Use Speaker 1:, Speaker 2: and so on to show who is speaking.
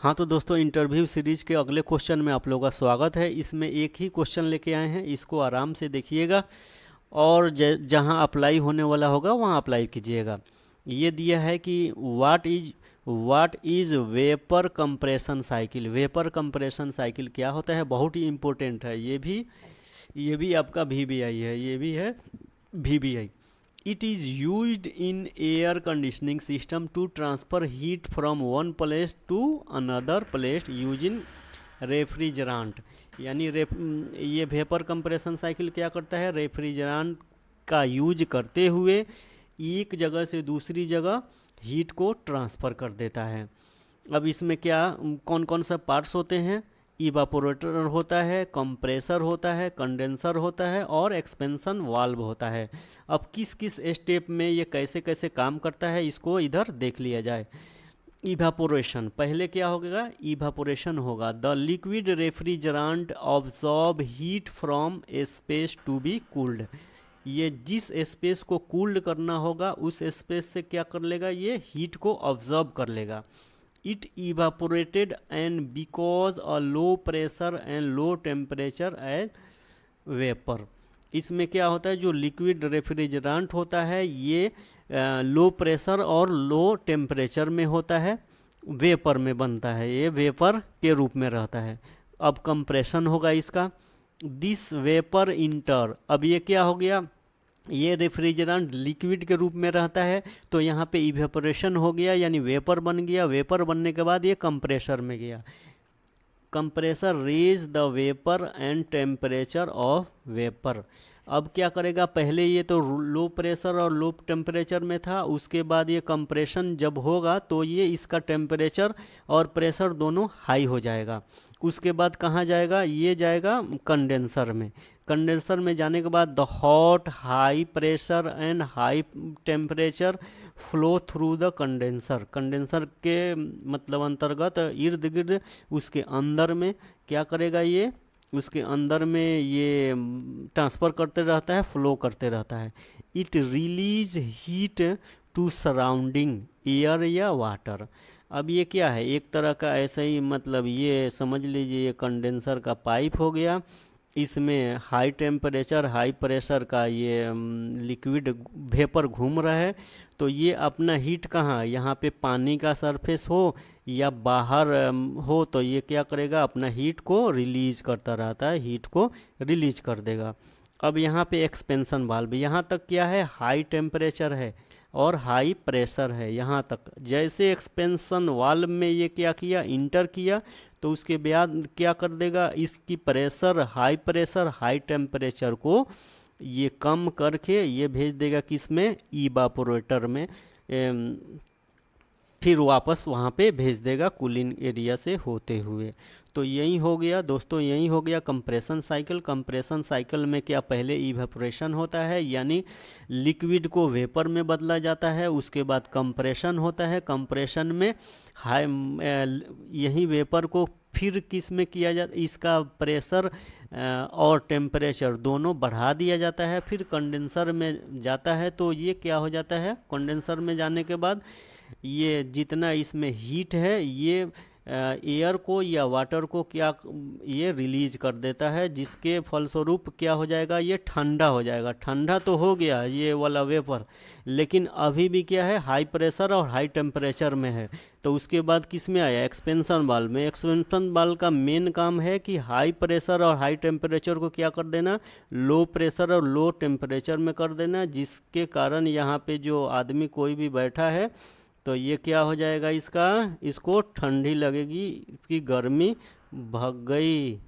Speaker 1: हाँ तो दोस्तों, इंटरव्यू सीरीज के अगले क्वेश्चन में आप लोगों का स्वागत है। इसमें एक ही क्वेश्चन लेके आए हैं, इसको आराम से देखिएगा और जहाँ अप्लाई होने वाला होगा वहाँ अप्लाई कीजिएगा। ये दिया है कि what is vapour compression cycle. Vapour compression cycle क्या होता है, बहुत ही इम्पोर्टेंट है। ये भी आपका VBI है, ये भी है VBI। It is used in air conditioning system to transfer heat from one place to another place using refrigerant. यानी ये वेपर कंप्रेशन साइकिल क्या करता है, रेफ्रिजरेंट का यूज करते हुए एक जगह से दूसरी जगह हीट को ट्रांसफ़र कर देता है। अब इसमें क्या कौन कौन सा पार्ट्स होते हैं, इवापोरेटर होता है, कंप्रेसर होता है, कंडेंसर होता है और एक्सपेंशन वाल्व होता है। अब किस किस स्टेप में ये कैसे कैसे काम करता है इसको इधर देख लिया जाए। इवापोरेशन, पहले क्या होगा, इवापोरेशन होगा। The liquid refrigerant absorb heat from a space to be cooled. ये जिस स्पेस को कूल्ड करना होगा उस स्पेस से क्या कर लेगा, ये हीट को ऑब्जॉर्ब कर लेगा। It evaporated and because a low pressure and low temperature as vapor। इसमें क्या होता है, जो लिक्विड रेफ्रिजरेंट होता है ये लो प्रेशर और लो टेम्परेचर में होता है, वेपर में बनता है, ये वेपर के रूप में रहता है। अब कंप्रेशन होगा इसका। दिस वेपर इंटर, अब ये क्या हो गया, ये रेफ्रिजरेंट लिक्विड के रूप में रहता है तो यहाँ पे इवेपोरेशन हो गया यानी वेपर बन गया। वेपर बनने के बाद ये कंप्रेसर में गया। Compressor raise the vapour and temperature of vapour. अब क्या करेगा, पहले ये तो लो प्रेशर और लो टेम्परेचर में था, उसके बाद ये कंप्रेशन जब होगा तो ये इसका टेम्परेचर और प्रेशर दोनों हाई हो जाएगा। उसके बाद कहाँ जाएगा, ये जाएगा कंडेंसर में। कंडेंसर में जाने के बाद the hot high pressure and high temperature flow through the condenser. Condenser के मतलब अंतर्गत इर्द गिर्द उसके अंदर में क्या करेगा, ये उसके अंदर में ये ट्रांसफ़र करते रहता है, फ्लो करते रहता है। It release heat to surrounding air या वाटर। अब ये क्या है, एक तरह का ऐसा ही मतलब ये समझ लीजिए, ये कंडेंसर का पाइप हो गया। इसमें हाई टेम्परेचर हाई प्रेशर का ये लिक्विड वेपर घूम रहा है, तो ये अपना हीट कहाँ, यहाँ पे पानी का सरफेस हो या बाहर हो तो ये क्या करेगा, अपना हीट को रिलीज करता रहता है, हीट को रिलीज कर देगा। अब यहाँ पे एक्सपेंशन वाल्व, यहाँ तक क्या है, हाई टेम्परेचर है और हाई प्रेशर है यहाँ तक। जैसे एक्सपेंशन वाल्व में ये क्या किया, इंटर किया, तो उसके बाद क्या कर देगा, इसकी प्रेशर हाई टेम्परेचर को ये कम करके ये भेज देगा किसमें, इवापोरेटर में, फिर वापस वहाँ पे भेज देगा कूलिंग एरिया से होते हुए। तो यही हो गया दोस्तों, यही हो गया कंप्रेशन साइकिल। कंप्रेशन साइकिल में क्या, पहले इवेपोरेशन होता है यानी लिक्विड को वेपर में बदला जाता है, उसके बाद कंप्रेशन होता है। कंप्रेशन में हाई यही वेपर को फिर किस में किया जाता, इसका प्रेशर और टेम्परेचर दोनों बढ़ा दिया जाता है, फिर कंडेंसर में जाता है। तो ये क्या हो जाता है, कंडेंसर में जाने के बाद ये जितना इसमें हीट है ये एयर को या वाटर को क्या ये रिलीज कर देता है, जिसके फलस्वरूप क्या हो जाएगा, ये ठंडा हो जाएगा। ठंडा तो हो गया ये वाला वेपर, लेकिन अभी भी क्या है, हाई प्रेशर और हाई टेम्परेचर में है। तो उसके बाद किस में आया, एक्सपेंशन वाल्व में। एक्सपेंशन वाल्व का मेन काम है कि हाई प्रेशर और हाई टेम्परेचर को क्या कर देना, लो प्रेशर और लो टेम्परेचर में कर देना, जिसके कारण यहाँ पे जो आदमी कोई भी बैठा है तो ये क्या हो जाएगा, इसको ठंडी लगेगी, इसकी गर्मी भग गई।